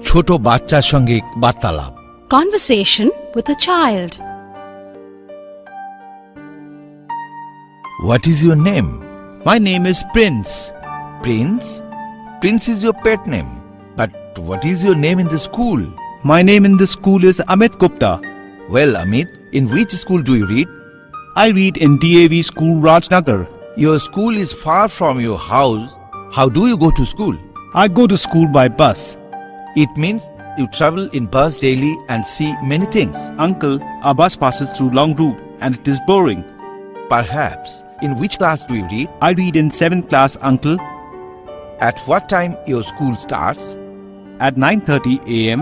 ছোট বাচ্চার সঙ্গে বার্তালাপ। Conversation with a child. What is your name? My name is Prince. Prince? Prince is your pet name. But what is your name in the school? My name in the school is Amit Gupta. Well, Amit, in which school do you read? I read in DAV School, Rajnagar. Your school is far from your house. How do you go to school? I go to school by bus. It means you travel in bus daily and see many things. Uncle, our bus passes through long route and it is boring. Perhaps. In which class do you read? I read in 7th class, uncle. At what time your school starts? At 9:30 a.m.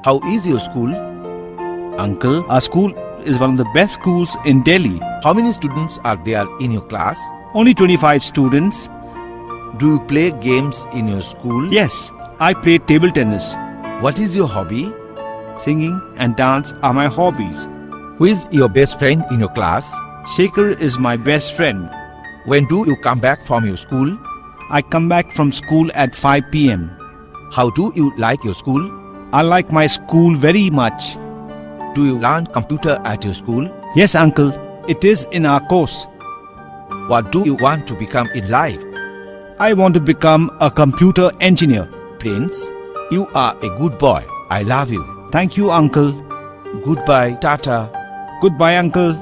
How is your school? Uncle, our school is one of the best schools in Delhi. How many students are there in your class? Only 25 students. Do you play games in your school? Yes, I play table tennis. What is your hobby? Singing and dance are my hobbies. Who is your best friend in your class? Shaker is my best friend. When do you come back from your school? I come back from school at 5 p.m. How do you like your school? I like my school very much. Do you learn computer at your school? Yes, uncle, it is in our course. What do you want to become in life? I want to become a computer engineer. Prince, you are a good boy. I love you. Thank you, uncle. Goodbye, Tata. Goodbye, uncle.